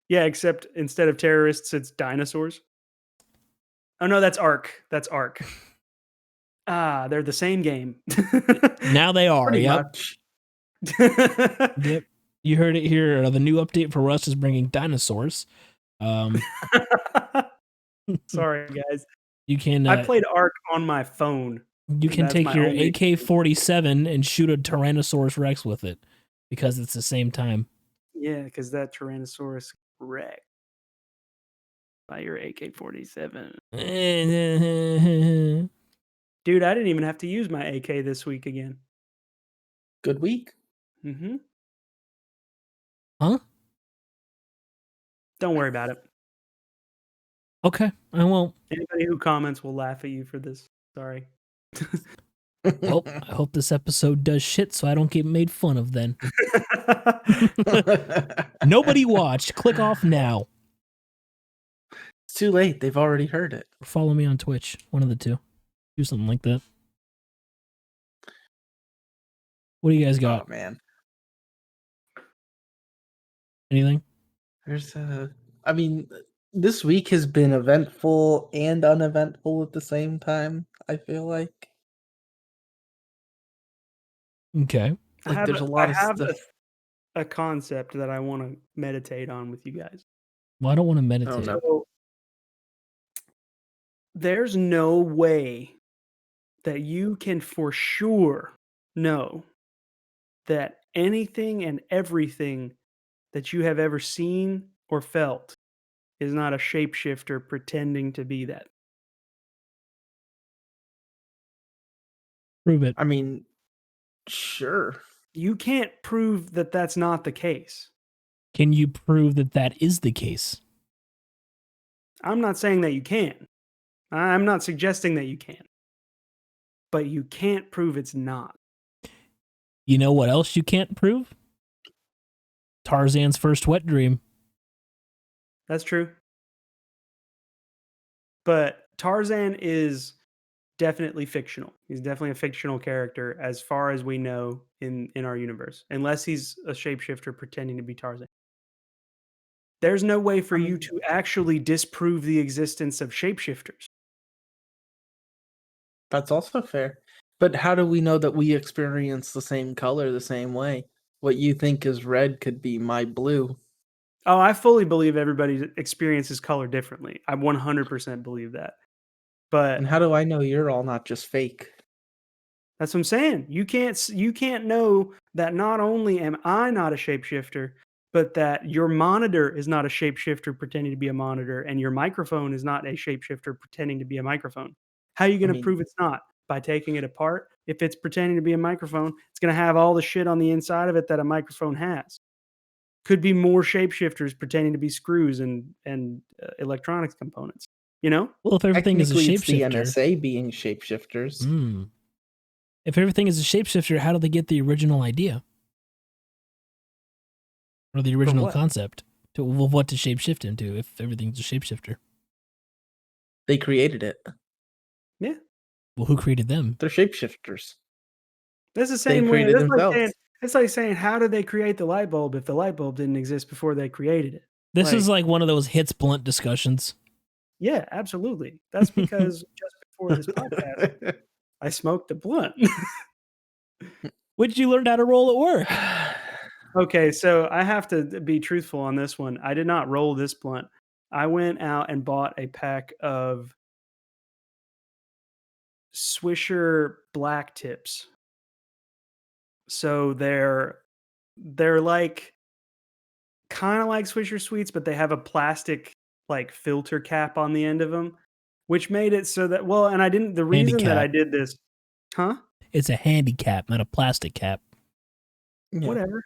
Yeah, except instead of terrorists, it's dinosaurs. Oh no, that's Ark. That's Ark. Ah, they're the same game. Now they are. Pretty Yep. much. Yep. You heard it here. The new update for Rust is bringing dinosaurs. Sorry, guys. You can I played Ark on my phone. you can That's take my your only- AK-47 and shoot a Tyrannosaurus Rex with it because it's the same time. Yeah, because that Tyrannosaurus wrecked by your AK-47. Dude, I didn't even have to use my AK this week again. Good week. Mm-hmm. Huh? Don't worry about it. Okay, I won't. Anybody who comments will laugh at you for this. Sorry. Well, I hope this episode does shit so I don't get made fun of then. Nobody watched. Click off now. It's too late. They've already heard it. Or follow me on Twitch. One of the two. Do something like that. What do you guys got? Oh man. Anything? There's I mean, this week has been eventful and uneventful at the same time, I feel like. Okay. Like there's a lot of stuff. A concept that I want to meditate on with you guys. Well, I don't want to meditate. Oh, no. So, there's no way that you can for sure know that anything and everything that you have ever seen or felt is not a shapeshifter pretending to be that. Prove it. I mean, sure. You can't prove that that's not the case. Can you prove that that is the case? I'm not saying that you can. I'm not suggesting that you can. But you can't prove it's not. You know what else you can't prove? Tarzan's first wet dream. That's true. But Tarzan is definitely fictional. He's definitely a fictional character as far as we know in our universe, unless he's a shapeshifter pretending to be Tarzan. There's no way for you to actually disprove the existence of shapeshifters. That's also fair. But how do we know that we experience the same color the same way? What you think is red could be my blue. Oh, I fully believe everybody experiences color differently. I 100% believe that. But And how do I know you're all not just fake? that's what I'm saying. You can't know that not only am I not a shapeshifter, but that your monitor is not a shapeshifter pretending to be a monitor, and your microphone is not a shapeshifter pretending to be a microphone. How are you going to prove it's not? By taking it apart? If it's pretending to be a microphone, it's going to have all the shit on the inside of it that a microphone has. Could be more shapeshifters pretending to be screws and electronics components. You know? Well, if everything is a Technically, it's the shapeshifter, NSA being shapeshifters. If everything is a shapeshifter, how do they get the original idea? Or the original concept to what to shapeshift into if everything's a shapeshifter? They created it. Yeah. Well, who created them? They're shapeshifters. That's the same They way. created themselves. It's like saying, how did they create the light bulb if the light bulb didn't exist before they created it? This is like one of those hits blunt discussions. Yeah, absolutely. That's because just before this podcast, I smoked a blunt. When did you learn how to roll at work? Okay, so I have to be truthful on this one. I did not roll this blunt. I went out and bought a pack of Swisher Black Tips. So they're like kind of like Swisher Sweets, but they have a plastic like filter cap on the end of them, which made it so that well, and I didn't. The reason that I Handicap. did this, huh? It's a handicap, not a plastic cap. Yeah, Whatever.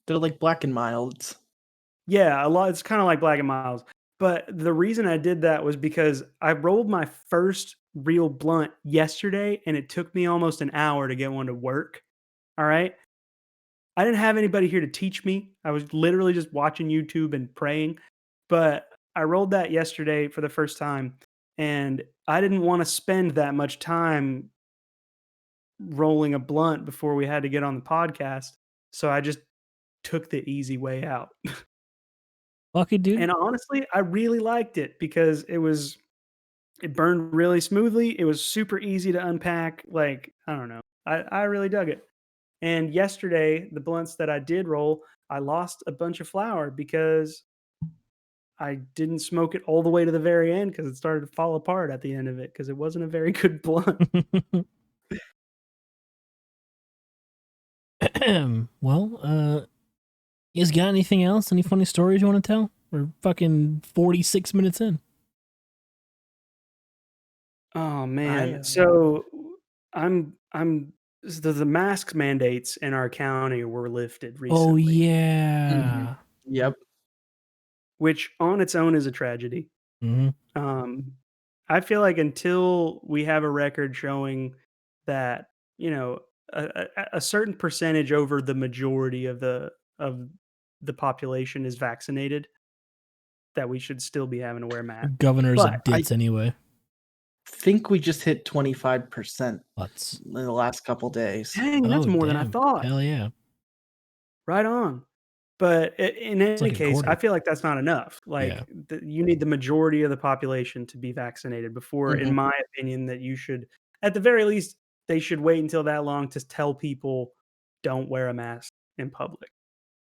they're like Black and Milds. Yeah, a lot. It's kind of like Black and Miles. But the reason I did that was because I rolled my first real blunt yesterday, and it took me almost an hour to get one to work. All right. I didn't have anybody here to teach me. I was literally just watching YouTube and praying. But I rolled that yesterday for the first time, and I didn't want to spend that much time rolling a blunt before we had to get on the podcast. So I just took the easy way out. Lucky dude. And honestly, I really liked it because it burned really smoothly. It was super easy to unpack. Like, I don't know. I really dug it. And yesterday, the blunts that I did roll, I lost a bunch of flour because I didn't smoke it all the way to the very end because it started to fall apart at the end of it because it wasn't a very good blunt. Well, you guys got anything else? Any funny stories you want to tell? We're fucking 46 minutes in. Oh I man. So I'm the mask mandates in our county were lifted Oh, recently, yeah. Yep. which on its own is a tragedy. Mm-hmm. Um, I feel like until we have a record showing that, you know, a certain percentage over the majority of the population is vaccinated, that we should still be having to wear masks. Governors But of dits anyway. Think we just hit 25% Let's. in the last couple days. dang, that's Oh, more than I damn. thought. Hell yeah. Right on. But in It's any like a case, I quarter. feel like that's not enough. Yeah. Like you need the majority of the population to be vaccinated before, in Mhm. my opinion, that you should, at the very least, they should wait until that long to tell people don't wear a mask in public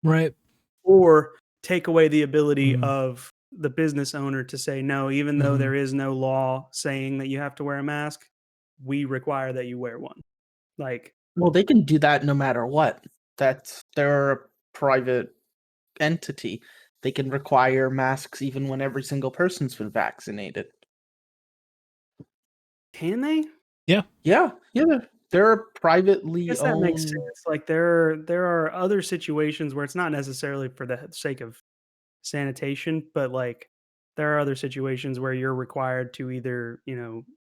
Right. or take away the ability Mhm. of the business owner to say, no, even though Mhm. there is no law saying that you have to wear a mask, we require that you wear one. Like, Well, they can do that no matter what. They're a private entity. They can require masks even when every single person's been vaccinated. can they? Yeah. Yeah, they're a I privately guess that makes owned. sense. Like there are other situations where it's not necessarily for the sake of sanitation, but like there are other situations where you're required to either,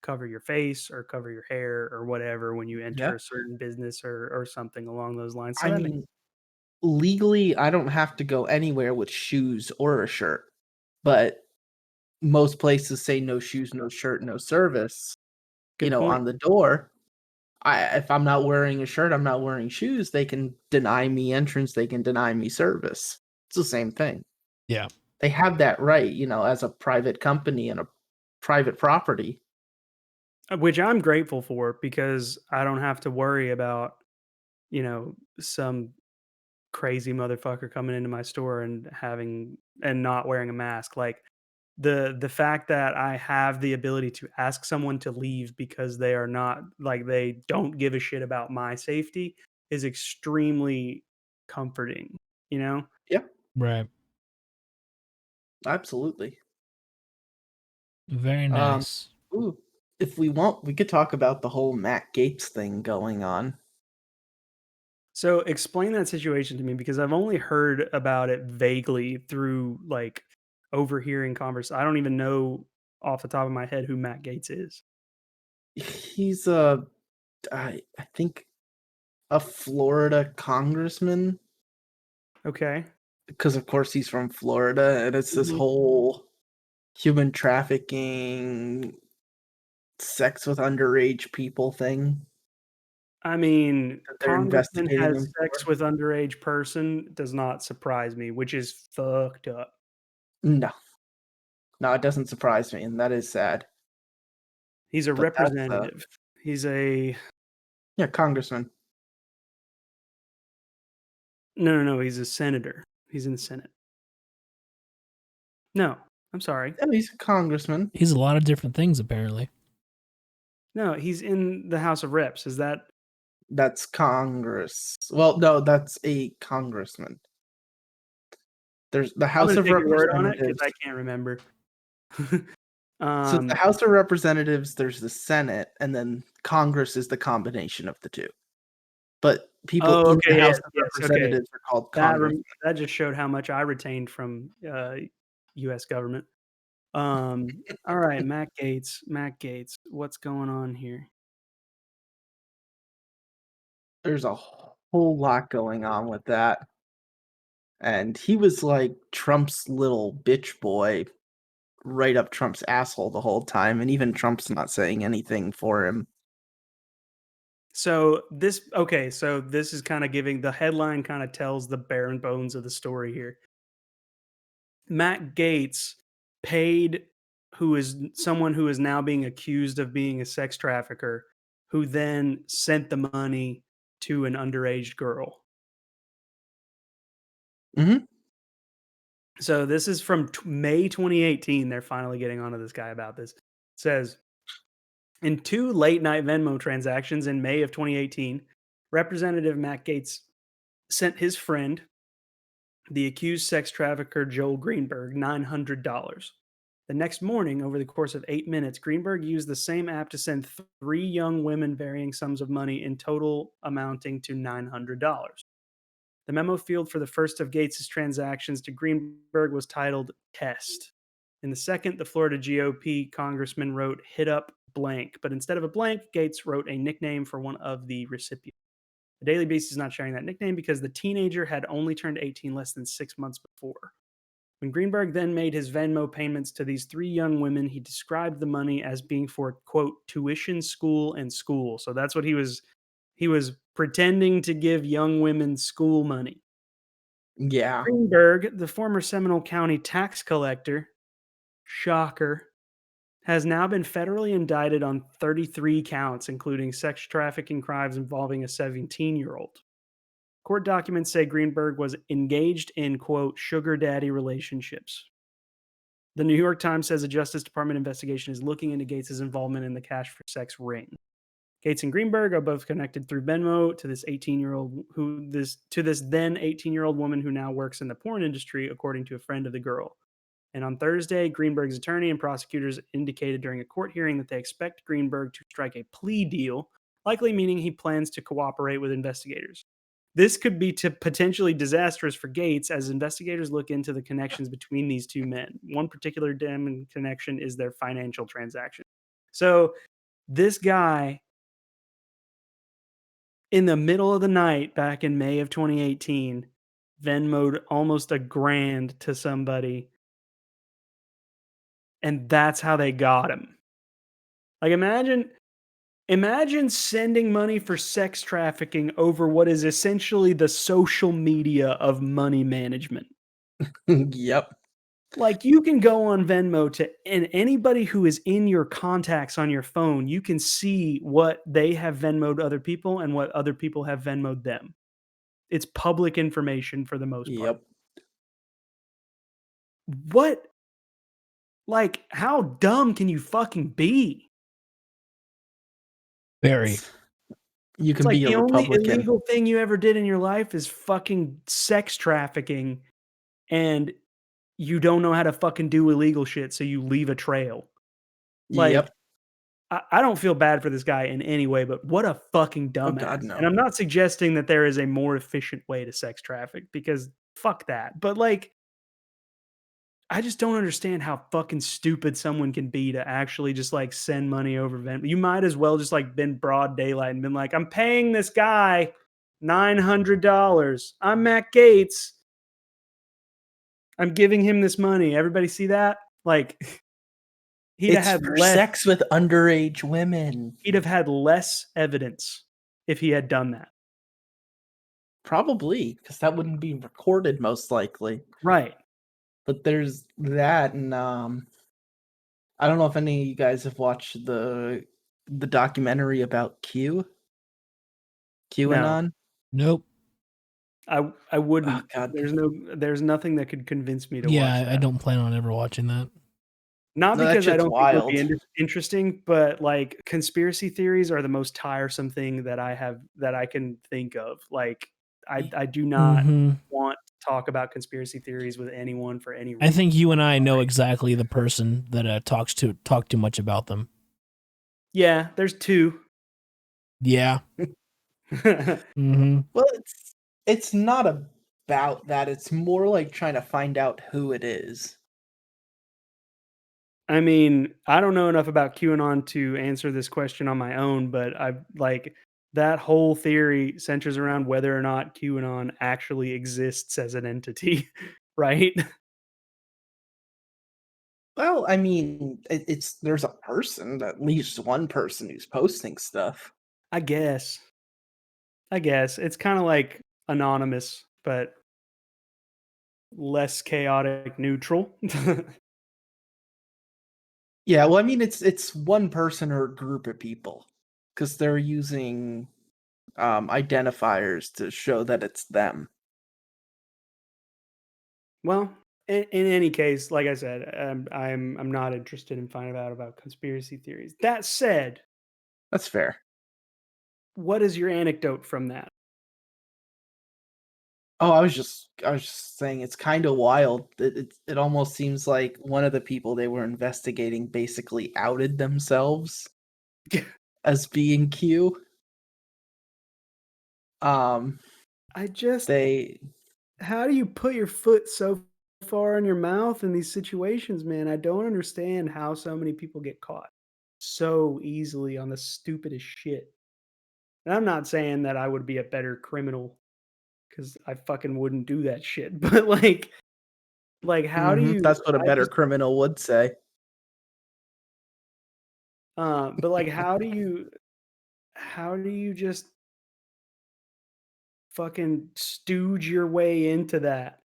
cover your face or cover your hair or whatever when you enter Yeah, a certain business or something along those lines. So I that makes mean, legally, I don't have to go anywhere with shoes or a shirt, but most places say no shoes, no shirt, no service. good point. On the door. If I'm not wearing a shirt, I'm not wearing shoes, they can deny me entrance, they can deny me service. It's the same thing. Yeah. They have that right, as a private company and a private property. Which I'm grateful for because I don't have to worry about, some crazy motherfucker coming into my store and not wearing a mask. Like the fact that I have the ability to ask someone to leave because they are not like they don't give a shit about my safety is extremely comforting, you know? Yeah, Right. absolutely. Very Um, nice. ooh, if we want, we could talk about the whole Matt Gates thing going on. So explain that situation to me because I've only heard about it vaguely through like overhearing converse. I don't even know off the top of my head who Matt Gates is. He's I think a Florida congressman Okay. because of course he's from Florida and it's this Mhm. whole human trafficking, sex with underage people thing I mean, that they're congressman investigating has him sex for. with underage person does not surprise me, which is fucked up. No, no, it doesn't surprise me, and that is sad. He's a But that's representative. He's a yeah, congressman. No. He's a senator. He's in the Senate. No, I'm sorry. Oh, he's a congressman. He's a lot of different things, apparently. No, he's in the House of Reps. Is that? That's Congress. Well, no, that's a congressman. There's the I'm House gonna of take your word on it because Representatives. I can't remember. So the House of Representatives, there's the Senate, and then Congress is the combination of the two. But people in the House of Representatives are called Congress. That just showed how much I retained from U.S. government. All right, Matt Gaetz. What's going on here? There's a whole lot going on with that. And he was like Trump's little bitch boy, right up Trump's asshole the whole time, and even Trump's not saying anything for him. So this is kind of giving the headline kind of tells the bare and bones of the story here. Matt Gaetz paid someone who is now being accused of being a sex trafficker, who then sent the money to an underage girl. Mhm. So this is from May 2018. They're finally getting onto this guy about this. It says, in 2 late-night Venmo transactions in May of 2018, Representative Matt Gaetz sent his friend, the accused sex trafficker Joel Greenberg, $900. The next morning, over the course of 8 minutes, Greenberg used the same app to send 3 young women varying sums of money, in total amounting to $900. The memo field for the first of Gates' transactions to Greenberg was titled Test. In the second, the Florida GOP congressman wrote hit up blank, but instead of a blank, Gates wrote a nickname for one of the recipients. The Daily Beast is not sharing that nickname because the teenager had only turned 18 less than 6 months before. When Greenberg then made his Venmo payments to these 3 young women, he described the money as being for, quote, tuition, school, and school. So that's what he was pretending to give young women school money. Yeah. Greenberg, the former Seminole County tax collector, shocker, has now been federally indicted on 33 counts, including sex trafficking crimes involving a 17-year-old. Court documents say Greenberg was engaged in, quote, sugar daddy relationships. The New York Times says a Justice Department investigation is looking into Gates' involvement in the cash for sex ring. Gates and Greenberg are both connected through Venmo to this 18-year-old then 18-year-old woman who now works in the porn industry, according to a friend of the girl. And on Thursday, Greenberg's attorney and prosecutors indicated during a court hearing that they expect Greenberg to strike a plea deal, likely meaning he plans to cooperate with investigators. This could be potentially disastrous for Gates as investigators look into the connections between these two men. One particular damning connection is their financial transaction. So this guy, in the middle of the night back in May of 2018, Venmoed almost $1,000 to somebody, and that's how they got him. Like, imagine sending money for sex trafficking over what is essentially the social media of money management. Yep. Like, you can go on Venmo and anybody who is in your contacts on your phone, you can see what they have Venmoed other people and what other people have Venmoed them. It's public information for the most part. Yep. What? Like, how dumb can you fucking be? Very. You It's can like be a the only Republican. illegal thing you ever did in your life is fucking sex trafficking, and you don't know how to fucking do illegal shit, so you leave a trail. Like, Yep. I don't feel bad for this guy in any way, but what a fucking Oh dumbass. God, And no. I'm not suggesting that there is a more efficient way to sex traffic, because fuck that. But like, I just don't understand how fucking stupid someone can be to actually just like send money over Venmo. You might as well just like been broad daylight and been like, I'm paying this guy $900. I'm Matt Gaetz. I'm giving him this money. Everybody see that? Like, he'd have It's had for less. sex with underage women. He'd have had less evidence if he had done that. Probably, because that wouldn't be recorded most likely. Right. But there's that, and I don't know if any of you guys have watched the documentary about No. QAnon. Nope. I wouldn't. Oh God, There's nothing that could convince me to watch Yeah, that. I don't plan on ever watching that. Not no, that because I shit's don't think it would be wild. interesting, but, like, conspiracy theories are the most tiresome thing that I can think of. Like, I do not Mm-hmm. want to talk about conspiracy theories with anyone for any I reason. think you and I know exactly the person that talk too much about them. Yeah, there's 2. Yeah. Mm-hmm. Well, it's not about that. It's more like trying to find out who it is. I mean, I don't know enough about QAnon to answer this question on my own, but that whole theory centers around whether or not QAnon actually exists as an entity, right? Well, I mean, it's there's a person, at least one person who's posting stuff. I guess. I guess. It's kinda like anonymous, but less chaotic neutral. Yeah, well, I mean, it's one person or a group of people because they're using identifiers to show that it's them. Well, in any case, like I said, I'm not interested in finding out about conspiracy theories. That said, That's fair. what is your anecdote from that? Oh, I was just saying it's kind of wild. It almost seems like one of the people they were investigating basically outed themselves as being Q. Um, I just they how do you put your foot so far in your mouth in these situations, man? I don't understand how so many people get caught so easily on the stupidest shit. And I'm not saying that I would be a better criminal because I fucking wouldn't do that shit. But like how do you that's what a I better just criminal would say. but like how do you just fucking stooge your way into that?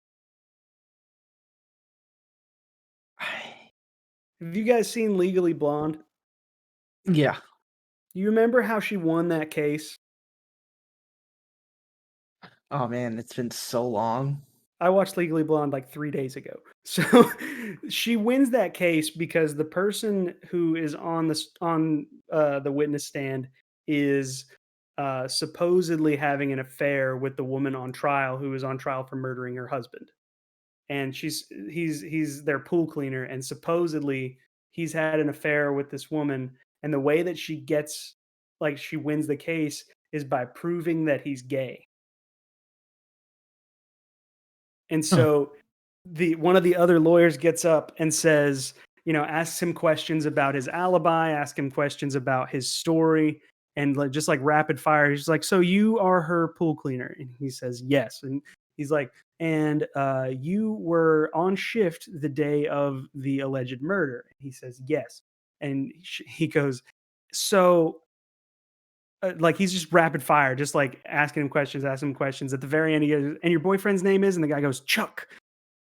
Have you guys seen Legally Blonde? Yeah. You remember how she won that case? Oh man, it's been so long. I watched Legally Blonde like 3 days ago. So, she wins that case because the person who is the witness stand is, supposedly having an affair with the woman on trial who is on trial for murdering her husband. And he's their pool cleaner, and supposedly he's had an affair with this woman, and the way that she wins the case is by proving that he's gay. And Huh. so the one of the other lawyers gets up and says, asks him questions about his alibi, ask him questions about his story, and like just like rapid fire. He's like, "So you are her pool cleaner?" And he says, "Yes." And he's like, "And you were on shift the day of the alleged murder?" And he says, "Yes." And he goes, "So." Like he's just rapid fire, just like asking him questions. At the very end, he goes, "And your boyfriend's name is?" And the guy goes, "Chuck."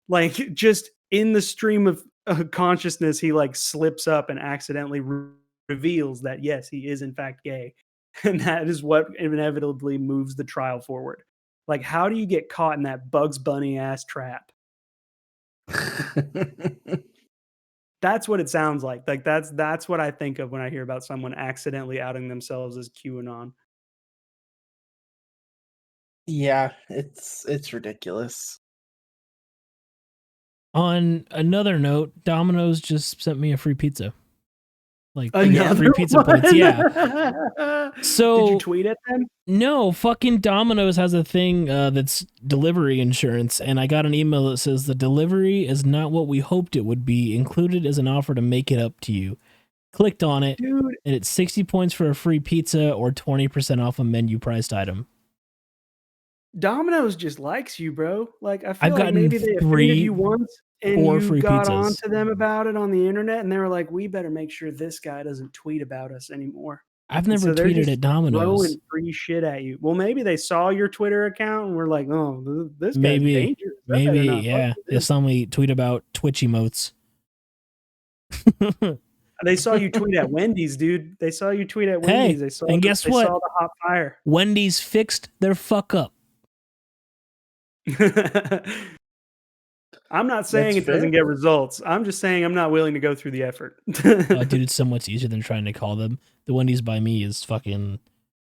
Like, just in the stream of, consciousness, he, like, slips up and accidentally reveals that, yes, he is in fact gay, and that is what inevitably moves the trial forward. Like, how do you get caught in that Bugs Bunny ass trap? That's what it sounds like. Like, that's what I think of when I hear about someone accidentally outing themselves as QAnon. Yeah, it's ridiculous. On another note, Domino's just sent me a free pizza. Like they get Another free pizza one? plates. Yeah. Did you So tweet at them? no, fucking Domino's has a thing that's delivery insurance, and I got an email that says the delivery is not what we hoped it would be. Included as an offer to make it up to you. Clicked on it, Dude, and it's 60 points for a free pizza or 20% off a menu priced item. Domino's just likes you, bro. Like, I I've feel like gotten maybe they offended you 3, once and 4 you free got on pizzas. to them about it on the internet, and they were like, "We better make sure this guy doesn't tweet about us anymore." I've And never so they're tweeted just at Domino's. throwing free shit at you. Well, maybe they saw your Twitter account and were like, "Oh, this guy's Maybe, dangerous. I maybe, better not fuck yeah. with They him." saw me tweet about Twitch emotes. They saw you tweet at Wendy's, dude. They saw you tweet at Wendy's. Hey, They saw and guess they what? saw the hot fire. Wendy's fixed their fuck up. I'm not saying That's it doesn't fair. get results. I'm just saying I'm not willing to go through the effort. Oh, dude, it's so much easier than trying to call them. The Wendy's by me is fucking.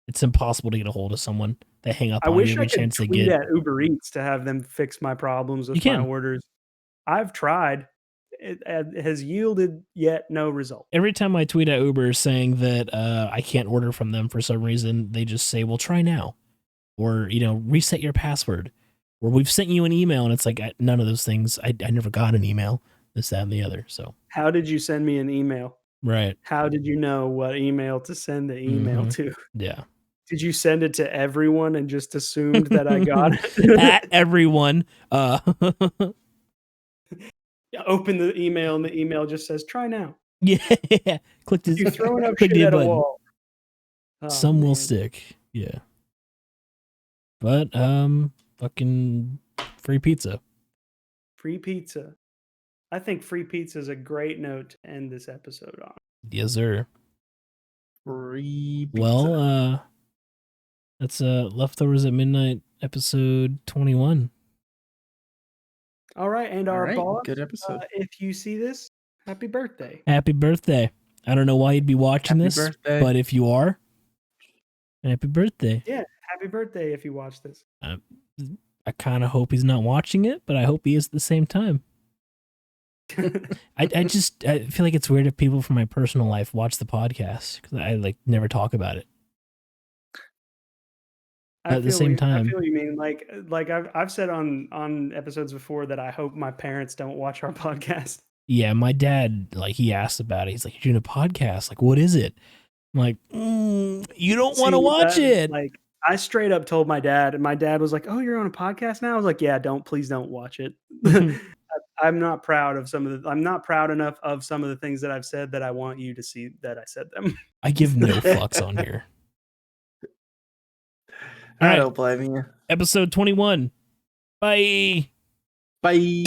It's impossible to get a hold of someone. They hang up I on you wish I every could chance they tweet get. at Uber Eats to have them fix my problems You with my can. orders. I've tried. It has yielded yet no result. Every time I tweet at Uber saying that I can't order from them for some reason, they just say, "Well, try now," or reset your password, or we've sent you an email, and it's like none of those things. I never got an email. This, that, and the other. So How did you send me an email? right. How did you know what email to send the email to? Yeah. Did you send it to everyone and just assumed that I got it? At everyone. Open the email and the email just says try now. Yeah. Click You're throwing up click shit the at a button. wall. Oh, Some will man. stick. Yeah. But fucking free pizza. Free pizza. I think free pizza is a great note to end this episode on. Yes, sir. Free pizza. Well, that's Leftovers at Midnight, episode 21. All right, and All our right, boss, good episode. if you see this, happy birthday. Happy birthday. I don't know why you'd be watching Happy this, birthday. but if you are, happy birthday. Yeah, happy birthday if you watch this. I kind of hope he's not watching it, but I hope he is at the same time. I feel like it's weird if people from my personal life watch the podcast because I never talk about it. At the same time, I feel what you mean. Like I've said on episodes before that I hope my parents don't watch our podcast. yeah, my dad, like, he asked about it. He's like, "You're doing a podcast? Like, what is it?" I'm like, "You don't want to watch it." Like, I straight up told my dad, and my dad was like, "Oh, you're on a podcast now?" I was like, "Yeah, please don't watch it." I'm not proud of I'm not proud enough of some of the things that I've said that I want you to see that I said them. I give no fucks on here. I don't blame you. Episode 21. Bye. Bye.